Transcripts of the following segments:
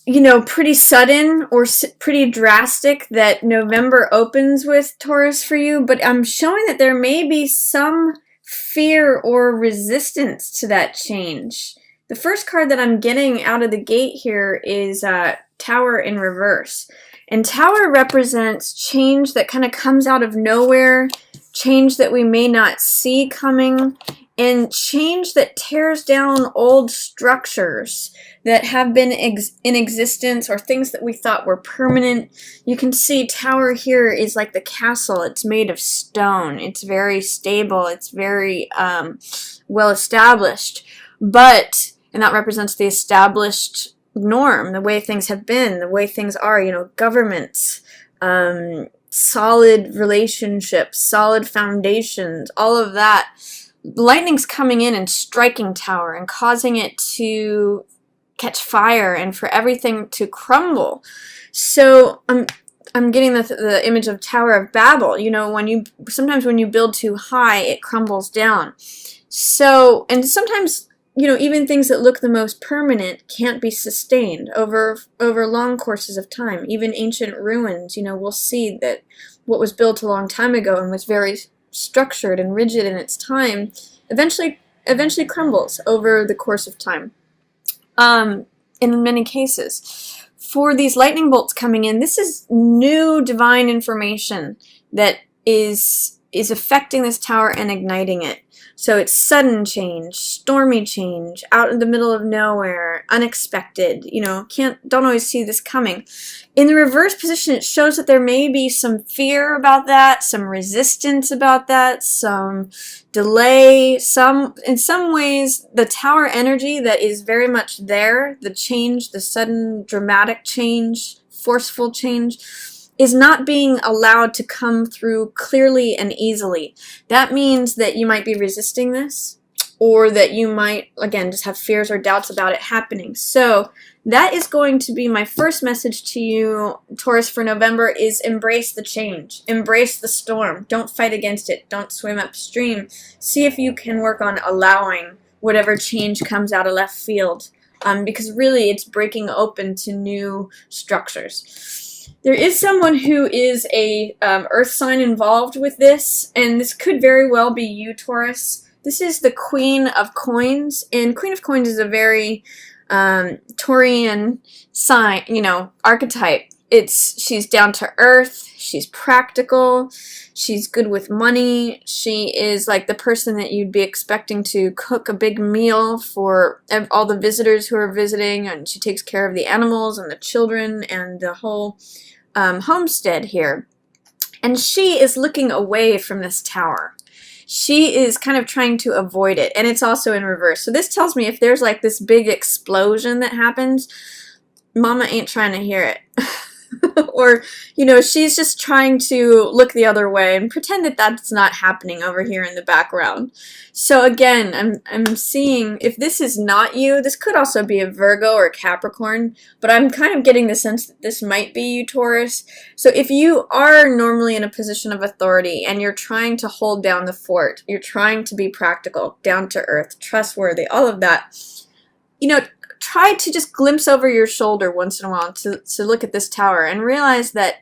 You know, pretty sudden or pretty drastic that November opens with, Taurus, for you, but I'm showing that there may be some fear or resistance to that change. The first card that I'm getting out of the gate here is Tower in reverse. And Tower represents change that kind of comes out of nowhere, change that we may not see coming, and change that tears down old structures that have been in existence, or things that we thought were permanent. You can see Tower here is like the castle. It's made of stone. It's very stable. It's very well established. And that represents the established norm, the way things have been, the way things are, you know, governments, solid relationships, solid foundations, all of that. Lightning's coming in and striking Tower and causing it to catch fire and for everything to crumble. So I'm getting the image of Tower of Babel. You know, sometimes when you build too high, it crumbles down. So, and sometimes, you know, even things that look the most permanent can't be sustained over long courses of time. Even ancient ruins, you know, we'll see that what was built a long time ago and was very structured and rigid in its time eventually crumbles over the course of time. In many cases. For these lightning bolts coming in, this is new divine information that is affecting this tower and igniting it. So it's sudden change, stormy change, out in the middle of nowhere, unexpected, you know, don't always see this coming. In the reverse position, it shows that there may be some fear about that, some resistance about that, some delay, in some ways, the tower energy that is very much there, the change, the sudden dramatic change, forceful change, is not being allowed to come through clearly and easily. That means that you might be resisting this, or that you might, again, just have fears or doubts about it happening. So that is going to be my first message to you, Taurus, for November, is embrace the change. Embrace the storm. Don't fight against it. Don't swim upstream. See if you can work on allowing whatever change comes out of left field, because really it's breaking open to new structures. There is someone who is a earth sign involved with this, and this could very well be you, Taurus. This is the Queen of Coins, and Queen of Coins is a very Taurian sign, you know, archetype. She's down to earth, she's practical, she's good with money, she is like the person that you'd be expecting to cook a big meal for all the visitors who are visiting, and she takes care of the animals and the children and the whole homestead here. And she is looking away from this tower. She is kind of trying to avoid it, and it's also in reverse. So this tells me if there's like this big explosion that happens, Mama ain't trying to hear it. Or, you know, she's just trying to look the other way and pretend that that's not happening over here in the background. So again, I'm seeing, if this is not you, this could also be a Virgo or a Capricorn, but I'm kind of getting the sense that this might be you, Taurus. So if you are normally in a position of authority and you're trying to hold down the fort, you're trying to be practical, down to earth, trustworthy, all of that, you know, try to just glimpse over your shoulder once in a while to look at this tower and realize that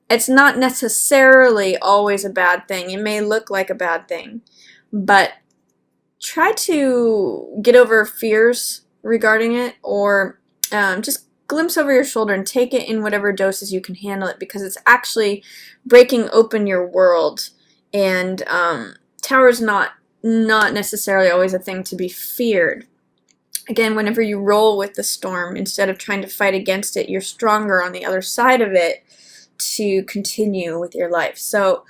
it's not necessarily always a bad thing. It may look like a bad thing, but try to get over fears regarding it, or just glimpse over your shoulder and take it in whatever doses you can handle it, because it's actually breaking open your world. And tower's not necessarily always a thing to be feared. Again, whenever you roll with the storm, instead of trying to fight against it, you're stronger on the other side of it to continue with your life. So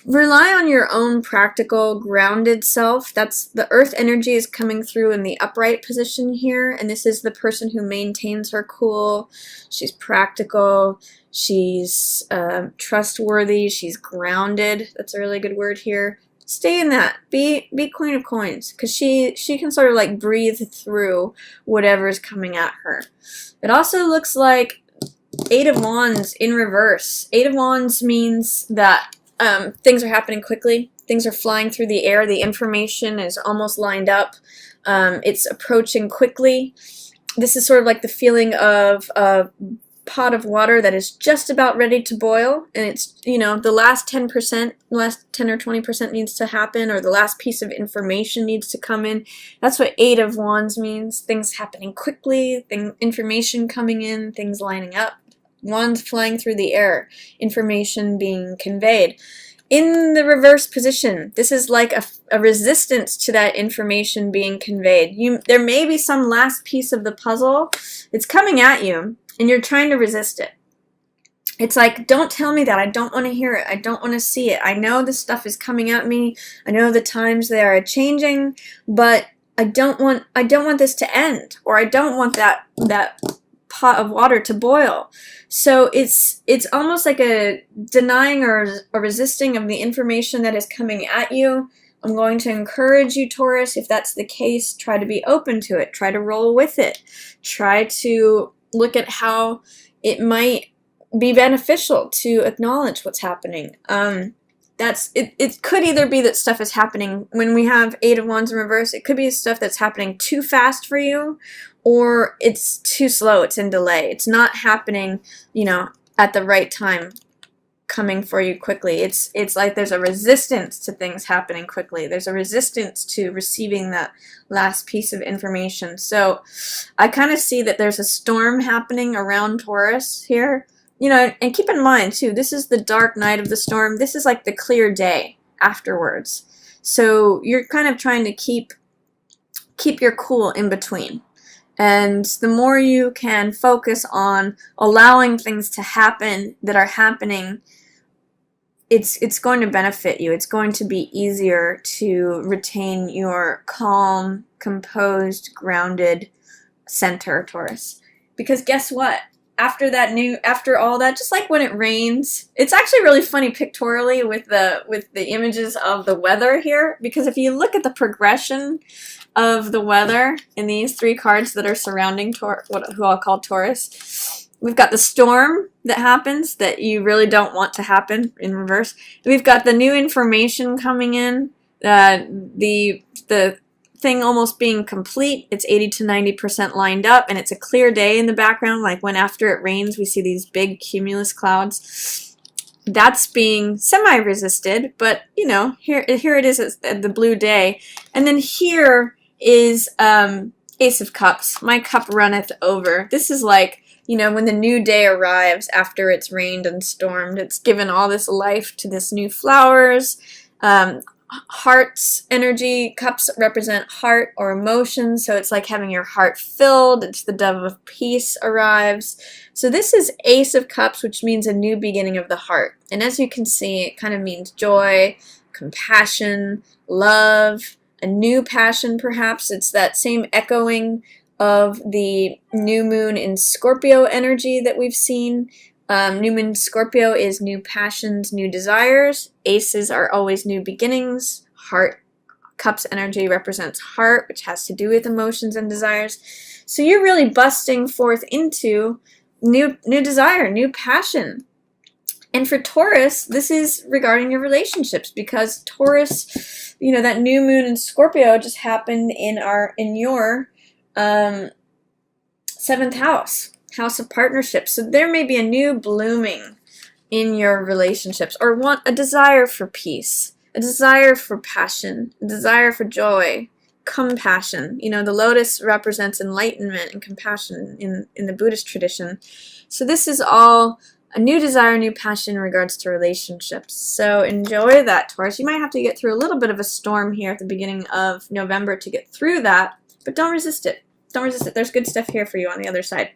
rely on your own practical, grounded self. That's the earth energy is coming through in the upright position here, and this is the person who maintains her cool. She's practical. She's trustworthy. She's grounded. That's a really good word here. Stay in that. Be Queen of Coins, because she can sort of like breathe through whatever's coming at her. It also looks like Eight of Wands in reverse. Eight of Wands means that things are happening quickly. Things are flying through the air. The information is almost lined up. It's approaching quickly. This is sort of like the feeling of a pot of water that is just about ready to boil, and it's, the last 10%, last 10 or 20% needs to happen, or the last piece of information needs to come in. That's what Eight of Wands means. Things happening quickly, information coming in, things lining up, wands flying through the air, information being conveyed. In the reverse position, this is like a resistance to that information being conveyed. There may be some last piece of the puzzle. It's coming at you, and you're trying to resist it. It's like, don't tell me that. I don't want to hear it. I don't want to see it. I know this stuff is coming at me. I know the times they are changing, but I don't want this to end, or I don't want that pot of water to boil. So it's almost like a denying or a resisting of the information that is coming at you. I'm going to encourage you, Taurus, if that's the case, try to be open to it. Try to roll with it. Try to look at how it might be beneficial to acknowledge what's happening. It could either be that stuff is happening when we have Eight of Wands in reverse. It could be stuff that's happening too fast for you, or it's too slow, it's in delay. It's not happening, at the right time, coming for you quickly. It's like there's a resistance to things happening quickly. There's a resistance to receiving that last piece of information. So I kind of see that there's a storm happening around Taurus here. And keep in mind, too, this is the dark night of the storm. This is like the clear day afterwards. So you're kind of trying to keep your cool in between. And the more you can focus on allowing things to happen that are happening, it's going to benefit you. It's going to be easier to retain your calm, composed, grounded center, Taurus. Because guess what? After all that, just like when it rains, it's actually really funny pictorially with the images of the weather here, because if you look at the progression of the weather in these three cards that are surrounding who I'll call Taurus, we've got the storm that happens that you really don't want to happen in reverse. We've got the new information coming in, the thing almost being complete. It's 80 to 90% lined up, and it's a clear day in the background, like when after it rains we see these big cumulus clouds. That's being semi-resisted, but here it is at the blue day. And then here is Ace of Cups. My cup runneth over. This is like, when the new day arrives after it's rained and stormed. It's given all this life to this new flowers. Heart's energy. Cups represent heart or emotion, so it's like having your heart filled. It's the dove of peace arrives. So this is Ace of Cups, which means a new beginning of the heart. And as you can see, it kind of means joy, compassion, love, a new passion perhaps. It's that same echoing of the new moon in Scorpio energy that we've seen. New moon Scorpio is new passions, new desires. Aces are always new beginnings. Heart, Cups energy represents heart, which has to do with emotions and desires. So you're really busting forth into new desire, new passion. And for Taurus, this is regarding your relationships, because Taurus, that new moon in Scorpio just happened in your 7th house. House of partnerships. So there may be a new blooming in your relationships, or a desire for peace, a desire for passion, a desire for joy, compassion. The lotus represents enlightenment and compassion in the Buddhist tradition. So this is all a new desire, new passion in regards to relationships. So enjoy that, Taurus. You might have to get through a little bit of a storm here at the beginning of November to get through that, but don't resist it. Don't resist it. There's good stuff here for you on the other side.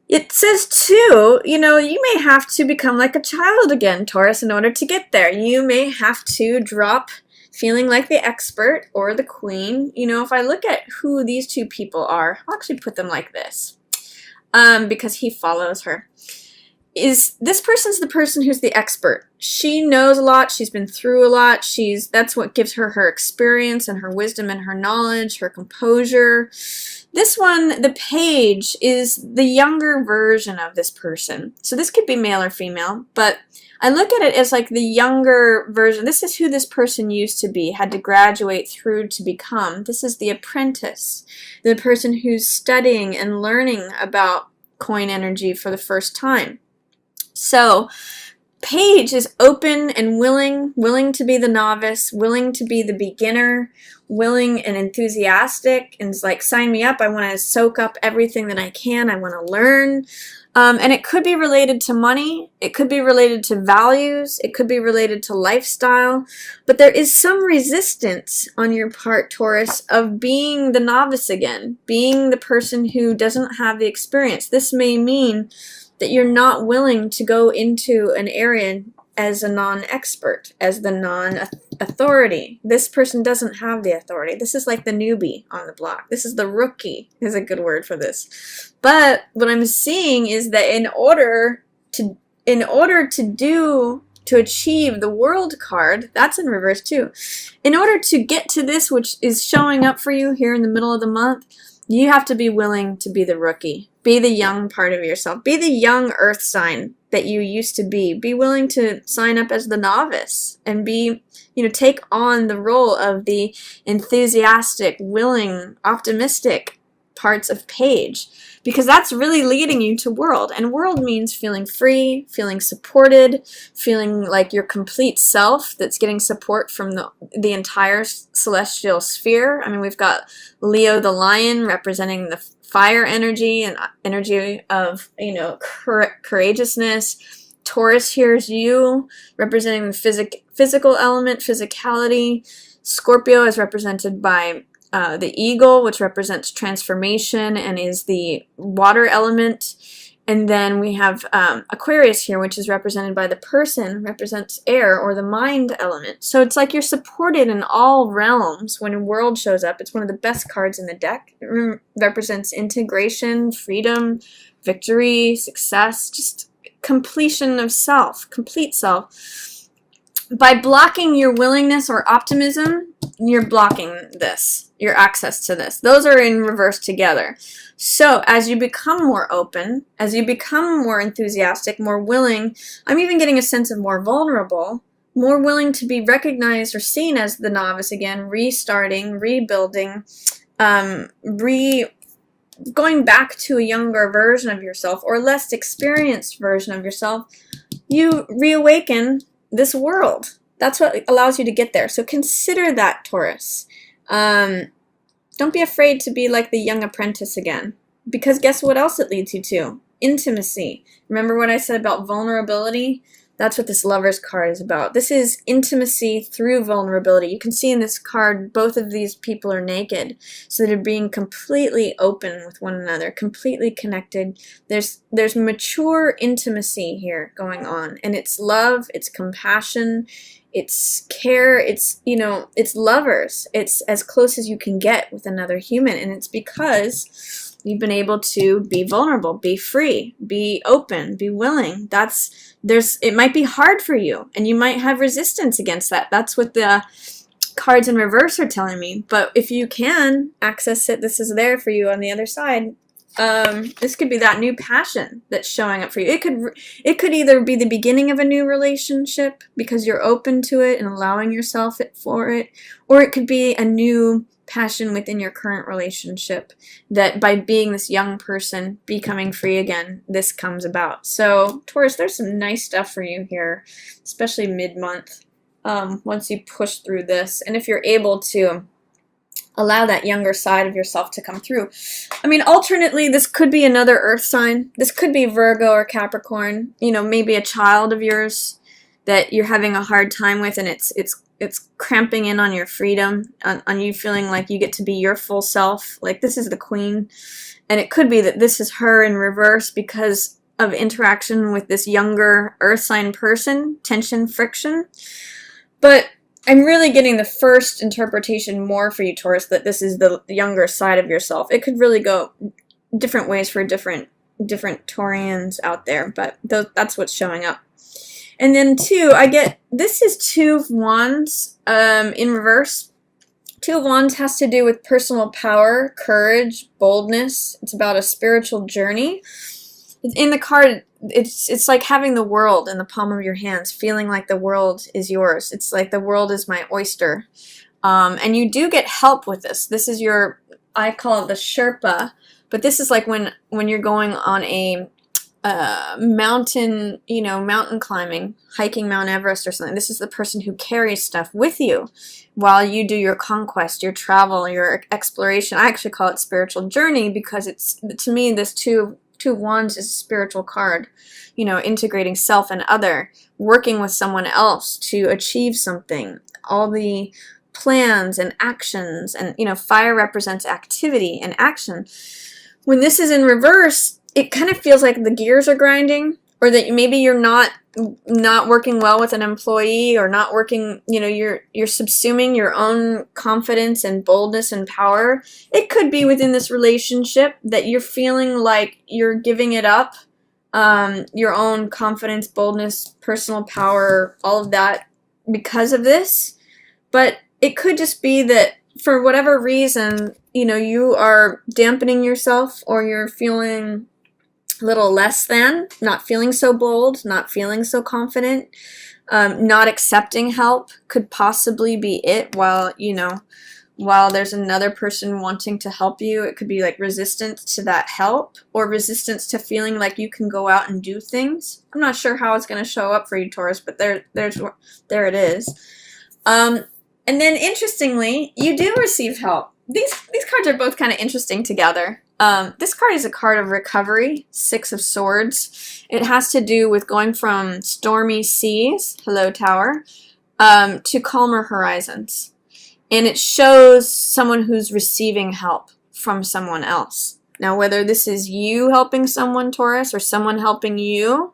It says, too, you may have to become like a child again, Taurus, in order to get there. You may have to drop feeling like the expert or the queen. If I look at who these two people are, I'll actually put them like this, because he follows her. is this person's the person who's the expert. She knows a lot, she's been through a lot, that's what gives her her experience and her wisdom and her knowledge, her composure. This one, the page, is the younger version of this person. So this could be male or female, but I look at it as like the younger version. This is who this person used to be, had to graduate through to become. This is the apprentice, the person who's studying and learning about coin energy for the first time. So page is open and willing to be the novice, willing to be the beginner, willing and enthusiastic, and is like, sign me up. I want to soak up everything that I can. I want to learn. And it could be related to money. It could be related to values. It could be related to lifestyle. But there is some resistance on your part, Taurus, of being the novice again, being the person who doesn't have the experience. This may mean that you're not willing to go into an area as a non-expert, as the non-authority. This person doesn't have the authority. This is like the newbie on the block. This is the rookie, is a good word for this. But what I'm seeing is that in order to achieve the world card, that's in reverse too. In order to get to this, which is showing up for you here in the middle of the month, you have to be willing to be the rookie. Be the young part of yourself. Be the young earth sign that you used to be. Be willing to sign up as the novice and take on the role of the enthusiastic, willing, optimistic parts of page, because that's really leading you to world. And world means feeling free, feeling supported, feeling like your complete self that's getting support from the entire celestial sphere. I mean, we've got Leo the lion representing the fire energy and energy of, courageousness. Taurus here is you, representing the physical element, physicality. Scorpio is represented by the eagle, which represents transformation and is the water element. And then we have Aquarius here, which is represented by the person, represents air or the mind element. So it's like you're supported in all realms when world shows up. It's one of the best cards in the deck. It represents integration, freedom, victory, success, just completion of self, complete self. By blocking your willingness or optimism, you're blocking this, your access to this. Those are in reverse together. So as you become more open, as you become more enthusiastic, more willing, I'm even getting a sense of more vulnerable, more willing to be recognized or seen as the novice again, restarting, rebuilding, going back to a younger version of yourself or less experienced version of yourself, you reawaken this world. That's what allows you to get there. So consider that, Taurus. Don't be afraid to be like the young apprentice again, because guess what else it leads you to? Intimacy. Remember what I said about vulnerability? That's what this Lover's card is about. This is intimacy through vulnerability. You can see in this card, both of these people are naked, so they're being completely open with one another, completely connected. There's mature intimacy here going on, and it's love, it's compassion, it's care, it's lovers. It's as close as you can get with another human, and it's because you've been able to be vulnerable, be free, be open, be willing. It might be hard for you, and you might have resistance against that. That's what the cards in reverse are telling me. But if you can access it, this is there for you on the other side. This could be that new passion that's showing up for you. It could either be the beginning of a new relationship because you're open to it and allowing yourself for it, or it could be a new passion within your current relationship that by being this young person becoming free again, this comes about. So Taurus, there's some nice stuff for you here, especially mid-month, once you push through this, and if you're able to allow that younger side of yourself to come through. I mean, alternately, this could be another earth sign. This could be Virgo or Capricorn, maybe a child of yours that you're having a hard time with, and it's cramping in on your freedom, on you feeling like you get to be your full self. Like, this is the queen, and it could be that this is her in reverse because of interaction with this younger earth sign person, tension, friction. But I'm really getting the first interpretation more for you, Taurus, that this is the younger side of yourself. It could really go different ways for different different Taurians out there, but that's what's showing up. And then 2, I get, this is 2 of Wands in reverse. 2 of Wands has to do with personal power, courage, boldness. It's about a spiritual journey. In the card, it's like having the world in the palm of your hands, feeling like the world is yours. It's like the world is my oyster. And you do get help with this. This is your, I call it the Sherpa, but this is like when you're going on a mountain, mountain climbing, hiking Mount Everest or something. This is the person who carries stuff with you while you do your conquest, your travel, your exploration. I actually call it spiritual journey because it's, to me, this two of Wands is a spiritual card. Integrating self and other, working with someone else to achieve something. All the plans and actions, and fire represents activity and action. When this is in reverse, it kind of feels like the gears are grinding, or that maybe you're not working well with an employee, or not working, you're subsuming your own confidence and boldness and power. It could be within this relationship that you're feeling like you're giving it up, your own confidence, boldness, personal power, all of that because of this. But it could just be that for whatever reason, you are dampening yourself, or you're feeling a little less than, not feeling so bold, not feeling so confident, not accepting help could possibly be it. While there's another person wanting to help you, it could be like resistance to that help, or resistance to feeling like you can go out and do things. I'm not sure how it's going to show up for you, Taurus, but there it is. And then interestingly, you do receive help. These cards are both kind of interesting together. This card is a card of recovery, 6 of Swords. It has to do with going from stormy seas, hello Tower, to calmer horizons. And it shows someone who's receiving help from someone else. Now, whether this is you helping someone, Taurus, or someone helping you,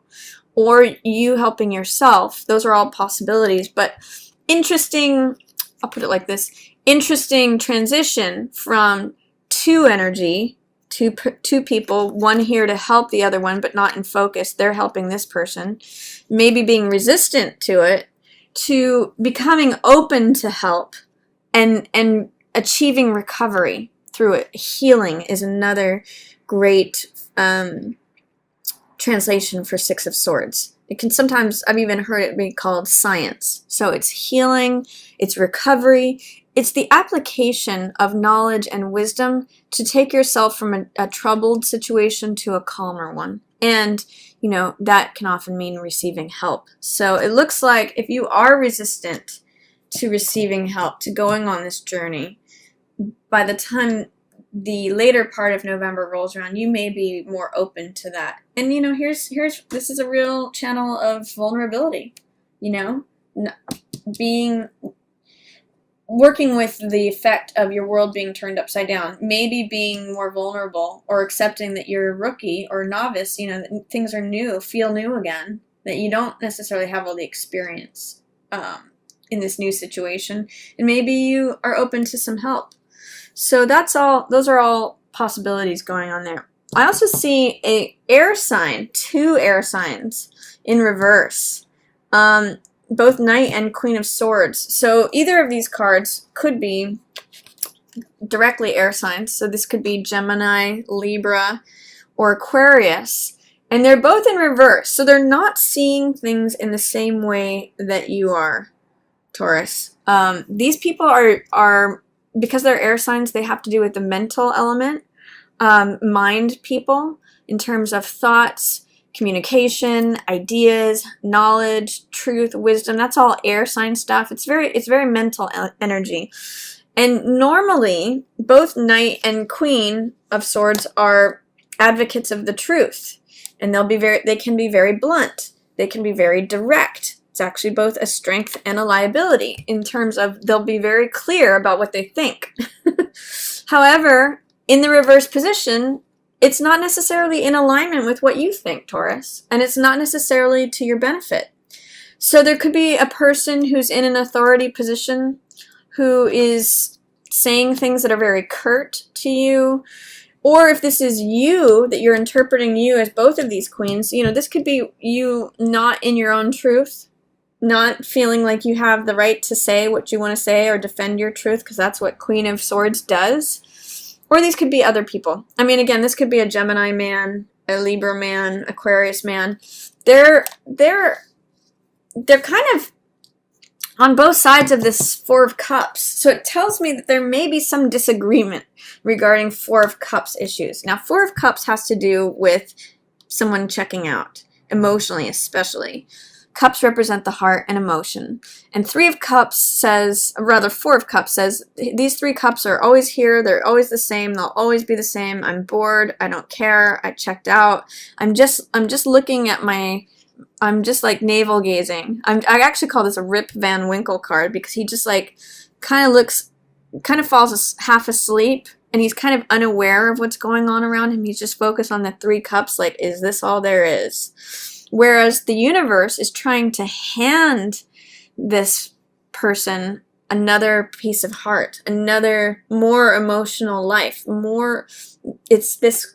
or you helping yourself, those are all possibilities. But interesting, I'll put it like this, interesting transition from 2 energy, two people, one here to help the other one, but not in focus. They're helping this person, maybe being resistant to it, to becoming open to help and achieving recovery through it. Healing is another great translation for 6 of Swords. It can sometimes, I've even heard it be called science. So it's healing, it's recovery, it's the application of knowledge and wisdom to take yourself from a troubled situation to a calmer one. And, that can often mean receiving help. So it looks like if you are resistant to receiving help, to going on this journey, by the time the later part of November rolls around, you may be more open to that. And this is a real channel of vulnerability, working with the effect of your world being turned upside down, maybe being more vulnerable, or accepting that you're a rookie or novice, that things are new, feel new again, that you don't necessarily have all the experience in this new situation, and maybe you are open to some help. So those are all possibilities going on there. I also see a air sign, 2 air signs in reverse, both Knight and Queen of Swords. So either of these cards could be directly air signs. So this could be Gemini, Libra, or Aquarius. And they're both in reverse. So they're not seeing things in the same way that you are, Taurus. These people are because they're air signs, they have to do with the mental element, mind people, in terms of thoughts, communication, ideas, knowledge, truth, wisdom. That's all air sign stuff. It's very mental energy. And normally, both Knight and Queen of Swords are advocates of the truth. And they can be very blunt. They can be very direct. It's actually both a strength and a liability in terms of they'll be very clear about what they think. However, in the reverse position, it's not necessarily in alignment with what you think, Taurus, and it's not necessarily to your benefit. So there could be a person who's in an authority position who is saying things that are very curt to you, Or if this is you, that you're interpreting you as both of these queens, you know, this could be you not in your own truth, not feeling like you have the right to say what you want to say or defend your truth, because that's what Queen of Swords does. Or these could be other people. I mean, again, this could be a Gemini man, a Libra man, Aquarius man. They're kind of on both sides of this Four of Cups. So it tells me that there may be some disagreement regarding Four of Cups issues. Now, Four of Cups has to do with someone checking out, emotionally especially. Cups represent the heart and emotion. And Three of Cups says, or rather Four of Cups says, these three cups are always here, they're always the same, they'll always be the same. I'm bored, I don't care, I checked out. I'm just looking at I'm just like navel gazing. I actually call this a Rip Van Winkle card, because he just like kind of falls half asleep, and he's kind of unaware of what's going on around him. He's just focused on the three cups, like, is this all there is? Whereas the universe is trying to hand this person another piece of heart, another more emotional life, more, it's this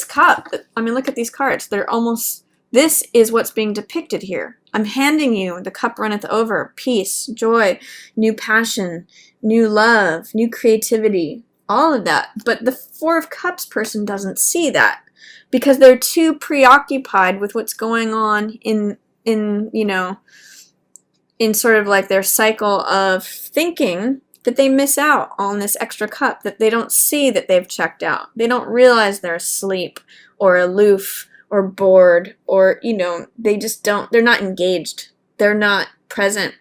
cup. I mean, look at these cards. They're almost, this is what's being depicted here. I'm handing you the cup runneth over, peace, joy, new passion, new love, new creativity, all of that. But the Four of Cups person doesn't see that, because they're too preoccupied with what's going on in you know, in sort of like their cycle of thinking, that they miss out on this extra cup, that they don't see that they've checked out. They don't realize they're asleep or aloof or bored, or, you know, they just don't, they're not engaged. They're not present.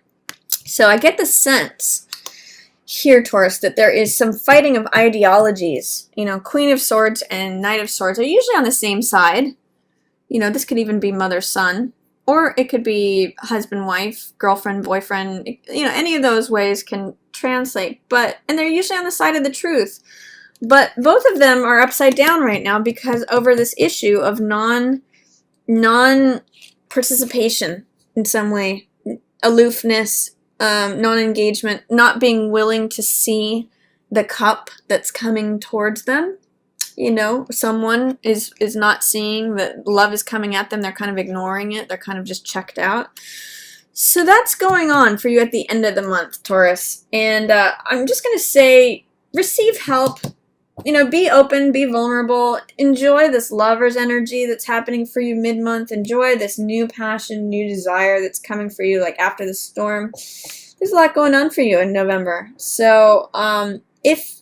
So I get the sense here, Taurus, that there is some fighting of ideologies. You know, Queen of Swords and Knight of Swords are usually on the same side. You know, this could even be mother-son, or it could be husband-wife, girlfriend-boyfriend. You know, any of those ways can translate, and they're usually on the side of the truth. But both of them are upside down right now, because over this issue of non-participation in some way, aloofness, non-engagement, not being willing to see the cup that's coming towards them. You know, someone is not seeing that love is coming at them. They're kind of ignoring it. They're kind of just checked out. So that's going on for you at the end of the month, Taurus. And I'm just going to say, receive help. You know, be open, be vulnerable. Enjoy this lover's energy that's happening for you mid-month. Enjoy this new passion, new desire that's coming for you, like after the storm. There's a lot going on for you in November. So if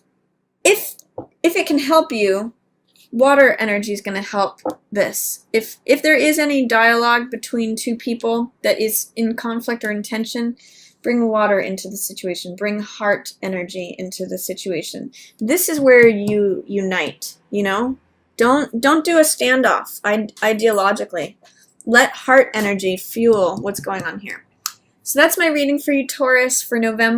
it can help you, water energy is going to help this. If there is any dialogue between two people that is in conflict or in tension, bring water into the situation. Bring heart energy into the situation. This is where you unite, you know? Don't do a standoff ideologically. Let heart energy fuel what's going on here. So that's my reading for you, Taurus, for November.